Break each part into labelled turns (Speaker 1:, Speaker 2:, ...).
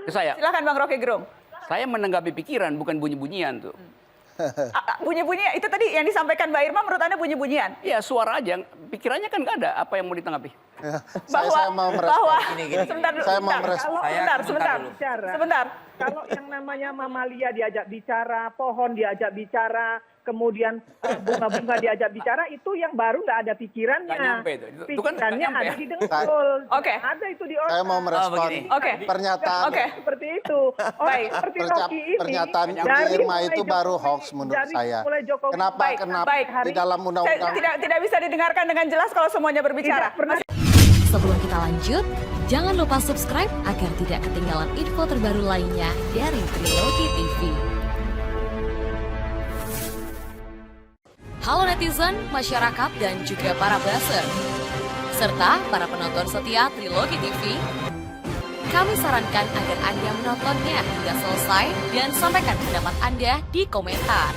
Speaker 1: Ke saya.
Speaker 2: Silakan Bang Rocky Gerung.
Speaker 1: Saya menanggapi pikiran, bukan bunyi-bunyian tuh.
Speaker 2: Bunyi-bunyi itu tadi yang disampaikan Mbak Irma menurut Anda bunyi-bunyian?
Speaker 1: Iya, suara aja. Pikirannya kan nggak ada. Apa yang mau ditanggapi?
Speaker 3: Saya mau merespon.
Speaker 2: Sebentar dulu.
Speaker 3: Saya mau merespon.
Speaker 2: Sebentar.
Speaker 4: Kalau yang namanya mamalia diajak bicara, pohon diajak bicara, kemudian bunga-bunga diajak bicara, itu yang baru nggak ada pikirannya.
Speaker 1: Nggak nyampe itu. Itu kan nggak
Speaker 4: Pikirannya
Speaker 1: nyampe.
Speaker 4: ada di dengkul.
Speaker 2: Oke.
Speaker 4: Ada itu di otak.
Speaker 3: Saya mau merespon
Speaker 1: begini.
Speaker 2: Oke.
Speaker 3: pernyataan
Speaker 2: Oke.
Speaker 4: Seperti itu. Orang seperti Rocky ini,
Speaker 3: pernyataan
Speaker 4: dari
Speaker 3: Irma
Speaker 4: mulai
Speaker 3: itu baru
Speaker 4: Jokowi-
Speaker 3: hoax menurut
Speaker 4: dari
Speaker 3: saya.
Speaker 4: mulai Jokowi-
Speaker 3: Kenapa
Speaker 2: Baik.
Speaker 3: di dalam
Speaker 2: Saya
Speaker 3: undang-undang
Speaker 2: tidak bisa didengarkan dengan jelas kalau semuanya berbicara.
Speaker 5: Sebelum kita lanjut, jangan lupa subscribe agar tidak ketinggalan info terbaru lainnya dari Trilogi TV. Halo netizen, masyarakat, dan juga para buzzer, serta para penonton setia Trilogi TV. Kami sarankan agar Anda menontonnya hingga selesai dan sampaikan pendapat Anda di komentar.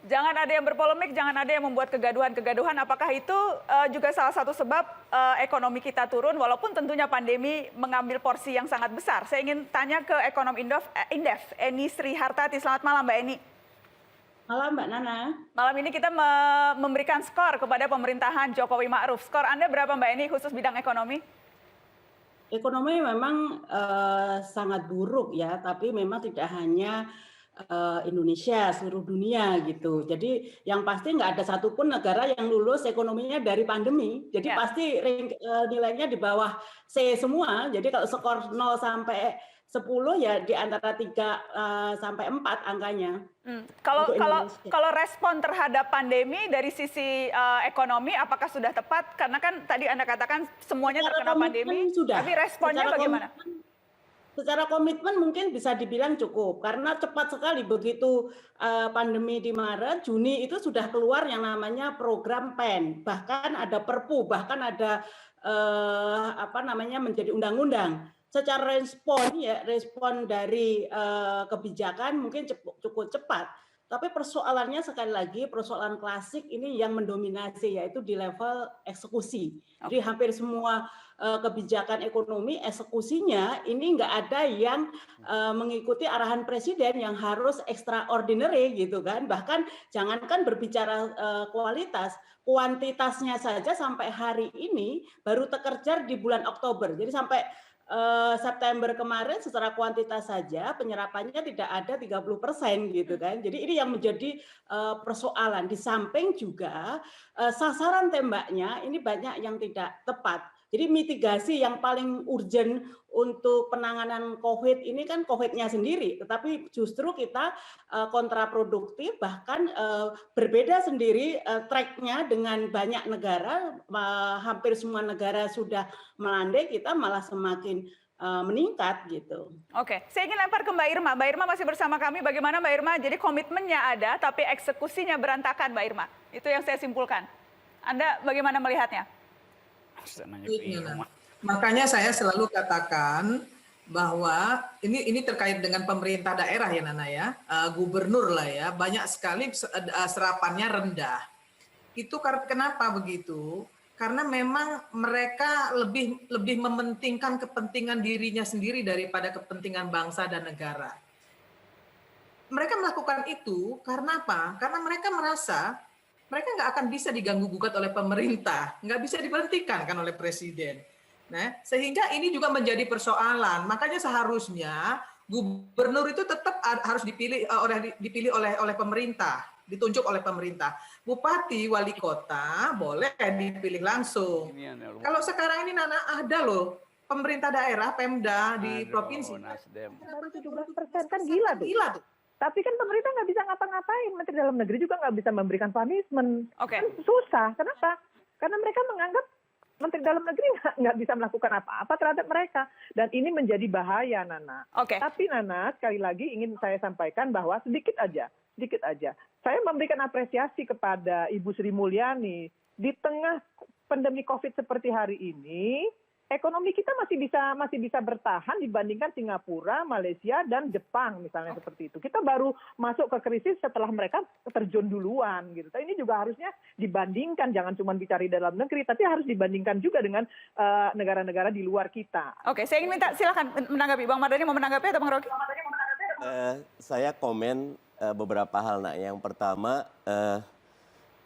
Speaker 2: Jangan ada yang berpolemik, jangan ada yang membuat kegaduhan-kegaduhan. Apakah itu juga salah satu sebab ekonomi kita turun, walaupun tentunya pandemi mengambil porsi yang sangat besar. Saya ingin tanya ke ekonom Indef, Eni Srihartati. Selamat malam Mbak Eni.
Speaker 6: Malam Mbak Nana.
Speaker 2: Malam ini kita memberikan skor kepada pemerintahan Jokowi Ma'ruf. Skor Anda berapa Mbak Eni khusus bidang ekonomi?
Speaker 6: Ekonomi memang sangat buruk ya, tapi memang tidak hanya Indonesia, seluruh dunia gitu. Jadi yang pasti nggak ada satupun negara yang lulus ekonominya dari pandemi. Jadi
Speaker 2: Ya.
Speaker 6: pasti nilainya di bawah C semua. Jadi kalau skor 0 sampai 10 ya di antara 3 sampai 4 angkanya.
Speaker 2: Kalau
Speaker 6: Untuk Indonesia.
Speaker 2: kalau respon terhadap pandemi dari sisi ekonomi apakah sudah tepat? Karena kan tadi Anda katakan semuanya
Speaker 6: Secara
Speaker 2: terkena
Speaker 6: komitmen
Speaker 2: pandemi,
Speaker 6: sudah.
Speaker 2: tapi responnya
Speaker 6: Secara
Speaker 2: bagaimana?
Speaker 6: Secara komitmen mungkin bisa dibilang cukup karena cepat sekali begitu pandemi di Maret, Juni itu sudah keluar yang namanya program PEN, bahkan ada Perpu, bahkan ada menjadi undang-undang. Secara respon dari kebijakan mungkin cukup cepat. Tapi persoalannya sekali lagi persoalan klasik ini yang mendominasi yaitu di level eksekusi. Jadi hampir semua kebijakan ekonomi eksekusinya ini nggak ada yang mengikuti arahan presiden yang harus extraordinary gitu kan. Bahkan jangankan berbicara kualitas, kuantitasnya saja sampai hari ini baru terkejar di bulan Oktober. Jadi sampai September kemarin secara kuantitas saja penyerapannya tidak ada 30% gitu kan. Jadi ini yang menjadi persoalan. Di samping juga sasaran tembaknya ini banyak yang tidak tepat. Jadi mitigasi yang paling urgent untuk penanganan COVID ini kan COVID-nya sendiri, tetapi justru kita kontraproduktif, bahkan berbeda sendiri track-nya dengan banyak negara, hampir semua negara sudah melandai, kita malah semakin meningkat gitu.
Speaker 2: Oke, saya ingin lempar ke Mbak Irma. Mbak Irma masih bersama kami. Bagaimana Mbak Irma? Jadi komitmennya ada, tapi eksekusinya berantakan Mbak Irma. Itu yang saya simpulkan. Anda bagaimana melihatnya?
Speaker 7: Makanya saya selalu katakan bahwa ini terkait dengan pemerintah daerah ya Nana ya, gubernur lah ya, banyak sekali serapannya rendah. Itu kenapa begitu? Karena memang mereka lebih mementingkan kepentingan dirinya sendiri daripada kepentingan bangsa dan negara. Mereka melakukan itu karena apa? Karena mereka merasa mereka nggak akan bisa diganggu-gugat oleh pemerintah, nggak bisa diberhentikan kan oleh presiden. Nah, sehingga ini juga menjadi persoalan. Makanya seharusnya gubernur itu tetap harus dipilih oleh pemerintah, ditunjuk oleh pemerintah. Bupati, wali kota boleh dipilih langsung. Kalau sekarang ini Nana ada loh pemerintah daerah, Pemda di provinsi.
Speaker 4: Baru 17% kan gila tuh. Tapi kan pemerintah nggak bisa ngapa-ngapain, Menteri Dalam Negeri juga nggak bisa memberikan punishment. Kan susah. Kenapa? Karena mereka menganggap Menteri Dalam Negeri nggak bisa melakukan apa-apa terhadap mereka. Dan ini menjadi bahaya, Nana. Tapi Nana, sekali lagi ingin saya sampaikan bahwa sedikit aja. Saya memberikan apresiasi kepada Ibu Sri Mulyani. Di tengah pandemi COVID seperti hari ini, ekonomi kita masih bisa bertahan dibandingkan Singapura, Malaysia, dan Jepang misalnya seperti itu. Kita baru masuk ke krisis setelah mereka terjun duluan gitu. Ini juga harusnya dibandingkan, jangan cuma bicara di dalam negeri, tapi harus dibandingkan juga dengan negara-negara di luar kita.
Speaker 2: Oke, saya ingin minta silakan menanggapi. Bang Mardhani mau menanggapi atau Bang Rocky?
Speaker 8: Saya komen beberapa hal. Nah, yang pertama,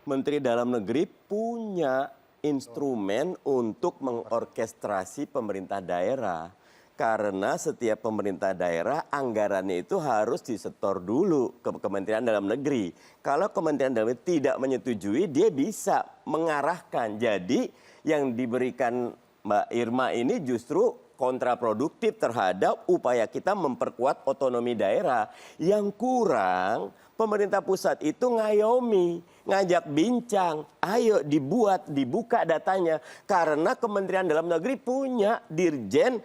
Speaker 8: Menteri Dalam Negeri punya instrumen untuk mengorkestrasi pemerintah daerah. Karena setiap pemerintah daerah anggarannya itu harus disetor dulu ke Kementerian Dalam Negeri. Kalau Kementerian Dalam Negeri tidak menyetujui, dia bisa mengarahkan. Jadi yang diberikan Mbak Irma ini justru kontraproduktif terhadap upaya kita memperkuat otonomi daerah. Yang kurang, pemerintah pusat itu ngayomi, ngajak bincang, ayo dibuka datanya. Karena Kementerian Dalam Negeri punya Dirjen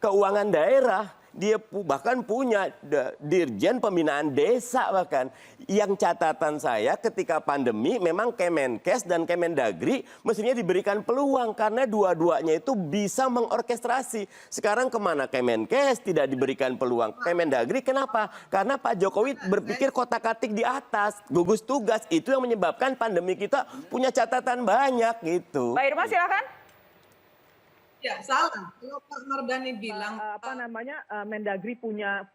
Speaker 8: Keuangan Daerah. Dia bahkan punya Dirjen Pembinaan Desa bahkan. Yang catatan saya ketika pandemi memang Kemenkes dan Kemendagri mestinya diberikan peluang karena dua-duanya itu bisa mengorkestrasi. Sekarang kemana Kemenkes tidak diberikan peluang? Kemendagri kenapa? Karena Pak Jokowi berpikir kotak-katik di atas, gugus tugas. Itu yang menyebabkan pandemi kita punya catatan banyak gitu.
Speaker 2: Mbak Irma silakan.
Speaker 7: Ya, salah. Kalau Pak Mardhani bilang
Speaker 4: Mendagri punya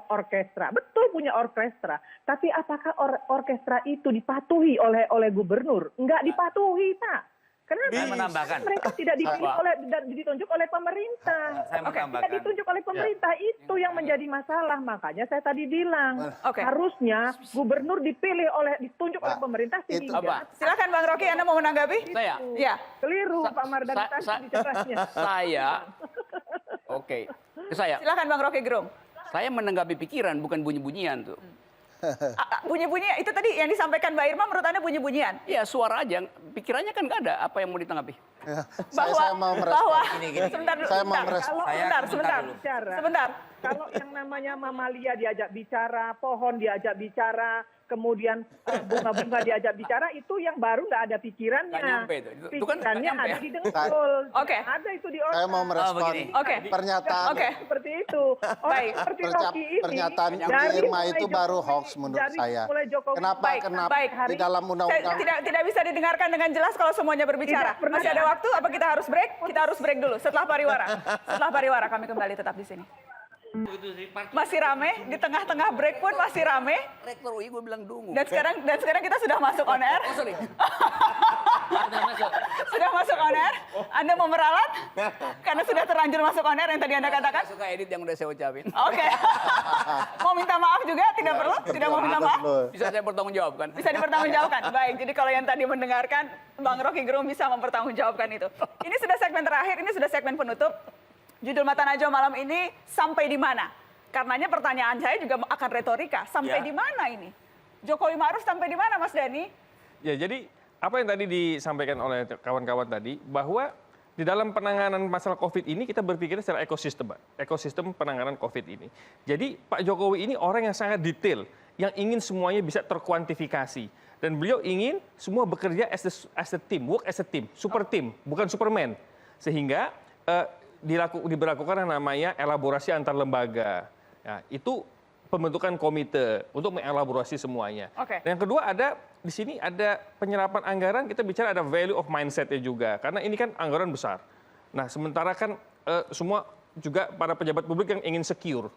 Speaker 4: orkestra. Betul punya orkestra. Tapi apakah orkestra itu dipatuhi oleh gubernur? Enggak dipatuhi, Pak. Kenapa?
Speaker 1: Saya menambahkan.
Speaker 4: Mereka tidak dipilih dan ditunjuk oleh pemerintah.
Speaker 1: Saya menambahkan.
Speaker 4: Tidak ditunjuk oleh pemerintah, itu yang menjadi masalah. Makanya saya tadi bilang, harusnya gubernur ditunjuk oleh pemerintah sehingga.
Speaker 2: Silakan Bang Rocky, Anda mau menanggapi?
Speaker 1: Saya.
Speaker 2: Ya.
Speaker 4: Keliru Pak Mardhani tadi bicaranya.
Speaker 1: Saya.
Speaker 2: Silakan Bang Rocky Gerung.
Speaker 1: Saya menanggapi pikiran, bukan bunyi-bunyian tuh.
Speaker 2: Bunyi-bunyi itu tadi yang disampaikan Mbak Irma menurut Anda bunyi-bunyian?
Speaker 1: Iya, suara aja. Pikirannya kan nggak ada. Apa yang mau ditanggapi?
Speaker 3: Saya mau merespon.
Speaker 2: Sebentar.
Speaker 4: Kalau yang namanya mamalia diajak bicara, pohon diajak bicara, kemudian bunga-bunga diajak bicara, itu yang baru nggak ada pikirannya.
Speaker 1: Nggak nyampe itu. Itu kan nggak
Speaker 4: Pikirannya
Speaker 1: nyampe.
Speaker 4: ada di dengkul.
Speaker 2: Oke.
Speaker 4: Ada itu di otak.
Speaker 3: Saya mau merespon pernyataan
Speaker 4: Seperti itu.
Speaker 2: Baik.
Speaker 4: Seperti Rocky ini.
Speaker 3: pernyataan
Speaker 4: dari
Speaker 3: Irma
Speaker 4: mulai
Speaker 3: itu
Speaker 4: Jokowi,
Speaker 3: baru hoax menurut
Speaker 4: dari
Speaker 3: saya.
Speaker 4: mulai Jokowi.
Speaker 3: Kenapa
Speaker 2: Baik.
Speaker 3: di dalam undang-undang
Speaker 2: Tidak bisa didengarkan dengan jelas kalau semuanya berbicara. Masih ada waktu? Apa kita harus break? Kita harus break dulu setelah pariwara. Setelah pariwara kami kembali tetap di sini. Masih rame di tengah-tengah break pun masih rame.
Speaker 1: Rektor UI gue bilang dungu.
Speaker 2: Dan sekarang kita sudah masuk on air.
Speaker 1: Oh, sorry.
Speaker 2: Sudah masuk on air. Anda mau meralat? Karena sudah terlanjur masuk on air yang tadi Anda katakan.
Speaker 1: Saya suka edit yang udah saya ucapin.
Speaker 2: Oke. Mau minta maaf juga? Tidak perlu? Tidak mau minta maaf?
Speaker 1: Bisa saya bertanggungjawabkan.
Speaker 2: Bisa dipertanggungjawabkan. Baik, jadi kalau yang tadi mendengarkan, Bang Rocky Gerung bisa mempertanggungjawabkan itu. Ini sudah segmen terakhir, ini sudah segmen penutup. Judul Mata Najwa malam ini sampai di mana? Karenanya pertanyaan saya juga akan retorika. Sampai di mana ini? Jokowi Ma'ruf sampai di mana, Mas Dhani?
Speaker 9: Ya, jadi apa yang tadi disampaikan oleh kawan-kawan tadi, bahwa di dalam penanganan masalah COVID ini kita berpikir secara ekosistem, Pak. Ekosistem penanganan COVID ini. Jadi Pak Jokowi ini orang yang sangat detail, yang ingin semuanya bisa terkuantifikasi. Dan beliau ingin semua bekerja as a team, work as a team, super team, bukan superman. Sehingga diberlakukan yang namanya elaborasi antar lembaga. Ya, itu pembentukan komite untuk mengelaborasi semuanya. Dan yang kedua di sini ada penyerapan anggaran, kita bicara ada value of mindset-nya juga. Karena ini kan anggaran besar. Nah, sementara kan semua juga para pejabat publik yang ingin secure.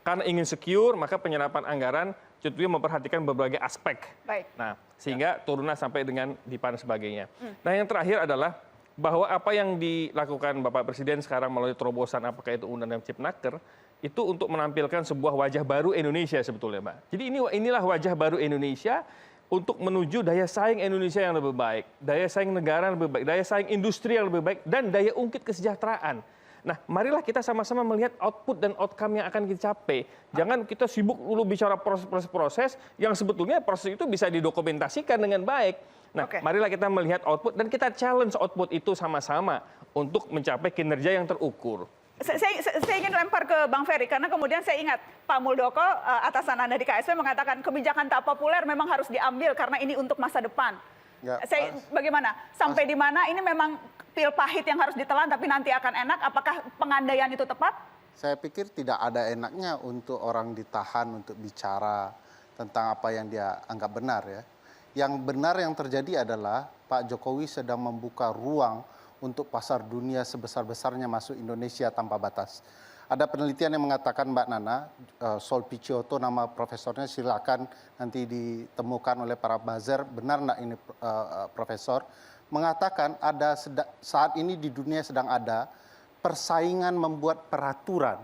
Speaker 9: Karena ingin secure, maka penyerapan anggaran tentunya memperhatikan berbagai aspek. Nah, sehingga turunlah sampai dengan DIPA dan sebagainya. Nah, yang terakhir adalah bahwa apa yang dilakukan Bapak Presiden sekarang melalui terobosan apakah itu Undang-Undang Cipnaker itu untuk menampilkan sebuah wajah baru Indonesia sebetulnya, Mbak. Jadi inilah wajah baru Indonesia untuk menuju daya saing Indonesia yang lebih baik, daya saing negara yang lebih baik, daya saing industri yang lebih baik, dan daya ungkit kesejahteraan. Nah, marilah kita sama-sama melihat output dan outcome yang akan kita capai. Jangan kita sibuk dulu bicara proses-proses yang sebetulnya proses itu bisa didokumentasikan dengan baik. Nah, marilah kita melihat output dan kita challenge output itu sama-sama untuk mencapai kinerja yang terukur.
Speaker 2: Saya ingin lempar ke Bang Ferry, karena kemudian saya ingat Pak Muldoko, atasan Anda di KSP, mengatakan kebijakan tak populer memang harus diambil karena ini untuk masa depan. Bagaimana? Sampai di mana ini memang pil pahit yang harus ditelan tapi nanti akan enak. Apakah pengandaian itu tepat?
Speaker 3: Saya pikir tidak ada enaknya untuk orang ditahan untuk bicara tentang apa yang dia anggap benar ya. Yang benar yang terjadi adalah Pak Jokowi sedang membuka ruang untuk pasar dunia sebesar-besarnya masuk Indonesia tanpa batas. Ada penelitian yang mengatakan Mbak Nana, Sol Picciotto nama profesornya, silakan nanti ditemukan oleh para buzzer, benar nggak ini profesor, mengatakan ada saat ini di dunia sedang ada persaingan membuat peraturan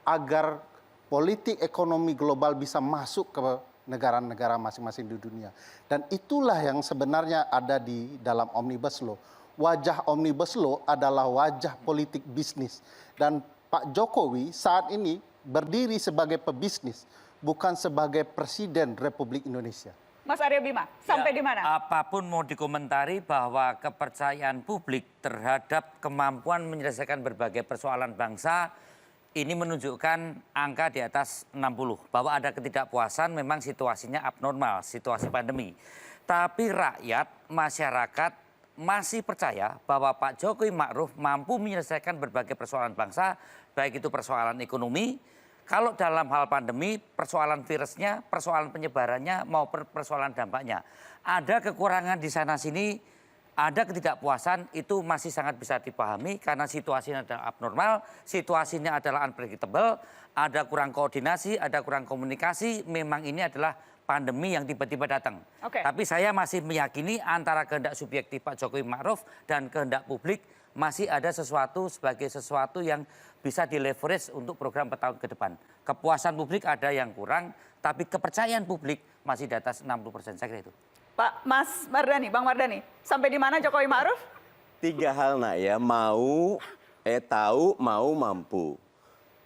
Speaker 3: agar politik ekonomi global bisa masuk ke negara-negara masing-masing di dunia. Dan itulah yang sebenarnya ada di dalam Omnibus Law. Wajah Omnibus Law adalah wajah politik bisnis. Dan Pak Jokowi saat ini berdiri sebagai pebisnis, bukan sebagai Presiden Republik Indonesia.
Speaker 2: Mas Aryo Bima, sampai di mana?
Speaker 10: Apapun mau dikomentari bahwa kepercayaan publik terhadap kemampuan menyelesaikan berbagai persoalan bangsa ini menunjukkan angka di atas 60. Bahwa ada ketidakpuasan memang situasinya abnormal, situasi pandemi. Tapi rakyat, masyarakat masih percaya bahwa Pak Jokowi Ma'ruf mampu menyelesaikan berbagai persoalan bangsa, baik itu persoalan ekonomi, kalau dalam hal pandemi, persoalan virusnya, persoalan penyebarannya, maupun persoalan dampaknya. Ada kekurangan di sana-sini, ada ketidakpuasan, itu masih sangat bisa dipahami karena situasinya adalah abnormal, situasinya adalah unpredictable, ada kurang koordinasi, ada kurang komunikasi, memang ini adalah pandemi yang tiba-tiba datang. Tapi saya masih meyakini antara kehendak subjektif Pak Jokowi Ma'ruf dan kehendak publik masih ada sesuatu sebagai sesuatu yang bisa di-leverage untuk program 4 tahun ke depan. Kepuasan publik ada yang kurang, tapi kepercayaan publik masih di atas 60%. Saya kira itu.
Speaker 2: Pak Mas Mardhani, Bang Mardhani, sampai di mana Jokowi Ma'ruf?
Speaker 8: 3 hal nak ya, tahu, mau, mampu.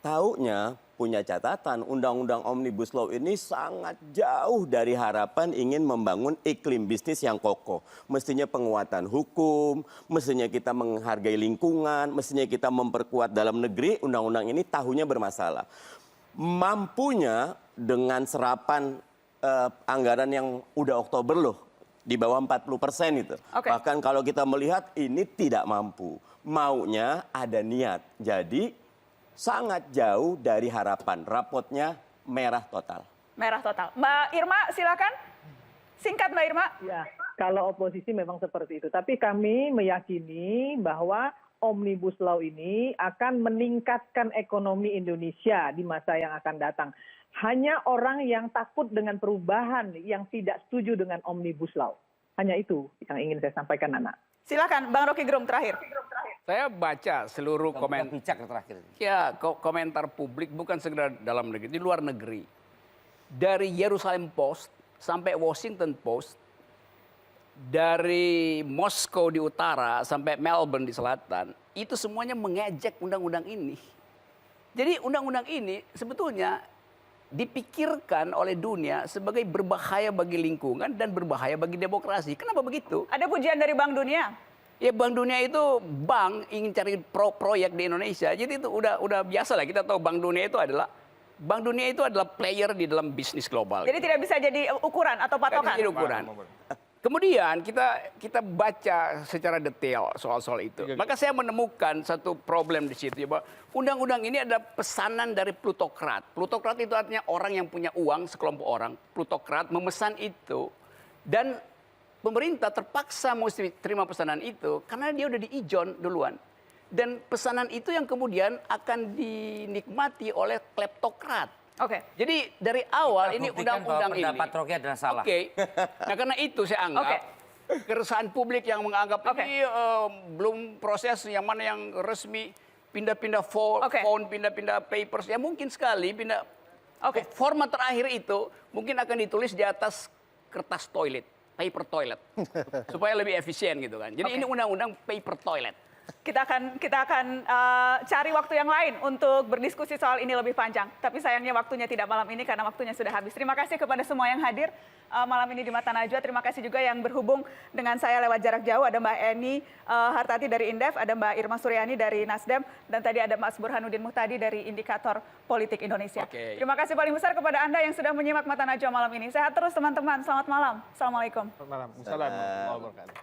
Speaker 8: Taunya punya catatan, Undang-Undang Omnibus Law ini sangat jauh dari harapan ingin membangun iklim bisnis yang kokoh. Mestinya penguatan hukum, mestinya kita menghargai lingkungan, mestinya kita memperkuat dalam negeri, undang-undang ini tahunya bermasalah. Mampunya dengan serapan anggaran yang udah Oktober loh, di bawah 40% itu. Bahkan kalau kita melihat ini tidak mampu. Maunya ada niat. Jadi sangat jauh dari harapan. Rapotnya merah total.
Speaker 2: Merah total. Mbak Irma, silakan. Singkat Mbak Irma.
Speaker 4: Ya, kalau oposisi memang seperti itu. Tapi kami meyakini bahwa Omnibus Law ini akan meningkatkan ekonomi Indonesia di masa yang akan datang. Hanya orang yang takut dengan perubahan yang tidak setuju dengan Omnibus Law. Hanya itu yang ingin saya sampaikan, Nana.
Speaker 2: Silakan, Bang Rocky Gerung terakhir.
Speaker 1: Saya baca seluruh komentar publik bukan sekedar dalam negeri, di luar negeri. Dari Jerusalem Post sampai Washington Post, dari Moskow di utara sampai Melbourne di selatan, itu semuanya mengejek undang-undang ini. Jadi undang-undang ini sebetulnya dipikirkan oleh dunia sebagai berbahaya bagi lingkungan dan berbahaya bagi demokrasi. Kenapa begitu?
Speaker 2: Ada pujian dari Bank Dunia.
Speaker 1: Ya Bank Dunia itu bank ingin cari proyek di Indonesia. Jadi itu udah biasa lah, kita tahu Bank Dunia itu adalah player di dalam bisnis global.
Speaker 2: Jadi tidak bisa jadi ukuran atau patokan.
Speaker 1: Tidak ukuran. Kemudian kita baca secara detail soal-soal itu. Maka saya menemukan satu problem di situ, bahwa undang-undang ini ada pesanan dari plutokrat. Plutokrat itu artinya orang yang punya uang, sekelompok orang. Plutokrat memesan itu, dan pemerintah terpaksa mesti terima pesanan itu karena dia udah diijon duluan. Dan pesanan itu yang kemudian akan dinikmati oleh kleptokrat. Jadi dari awal ini undang-undang ini.
Speaker 10: Pendapat Rocky adalah salah.
Speaker 1: Nah karena itu saya anggap keresahan publik yang menganggap ini belum proses yang mana yang resmi, pindah-pindah phone, pindah-pindah papers, ya mungkin sekali pindah. Format terakhir itu mungkin akan ditulis di atas kertas toilet, paper toilet, supaya lebih efisien gitu kan. Jadi ini undang-undang paper toilet.
Speaker 2: Kita akan cari waktu yang lain untuk berdiskusi soal ini lebih panjang. Tapi sayangnya waktunya tidak malam ini karena waktunya sudah habis. Terima kasih kepada semua yang hadir malam ini di Mata Najwa. Terima kasih juga yang berhubung dengan saya lewat jarak jauh. Ada Mbak Eni Hartati dari Indef, ada Mbak Irma Suryani dari Nasdem, dan tadi ada Mas Burhanuddin Muhtadi dari Indikator Politik Indonesia. Terima kasih paling besar kepada Anda yang sudah menyimak Mata Najwa malam ini. Sehat terus teman-teman. Selamat malam. Assalamualaikum.
Speaker 9: Selamat malam. Assalamualaikum warahmatullahi wabarakatuh.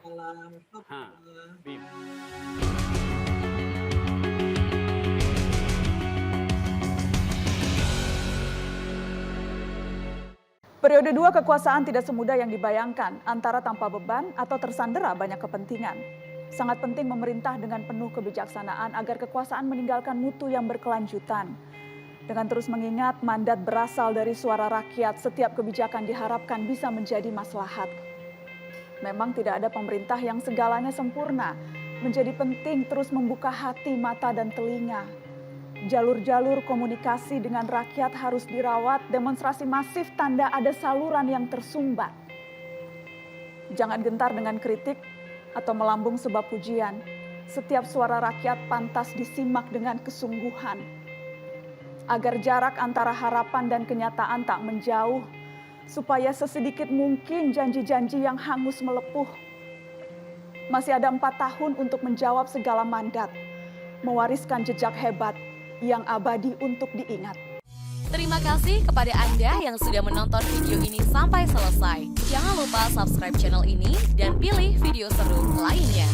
Speaker 2: Periode 2 kekuasaan tidak semudah yang dibayangkan, antara tanpa beban atau tersandera banyak kepentingan. Sangat penting memerintah dengan penuh kebijaksanaan agar kekuasaan meninggalkan mutu yang berkelanjutan. Dengan terus mengingat mandat berasal dari suara rakyat, setiap kebijakan diharapkan bisa menjadi maslahat. Memang tidak ada pemerintah yang segalanya sempurna. Menjadi penting terus membuka hati, mata, dan telinga. Jalur-jalur komunikasi dengan rakyat harus dirawat, demonstrasi masif tanda ada saluran yang tersumbat. Jangan gentar dengan kritik atau melambung sebab pujian. Setiap suara rakyat pantas disimak dengan kesungguhan. Agar jarak antara harapan dan kenyataan tak menjauh, supaya sesedikit mungkin janji-janji yang hangus melepuh. Masih ada 4 tahun untuk menjawab segala mandat, mewariskan jejak hebat yang abadi untuk diingat.
Speaker 5: Terima kasih kepada Anda yang sudah menonton video ini sampai selesai. Jangan lupa subscribe channel ini dan pilih video seru lainnya.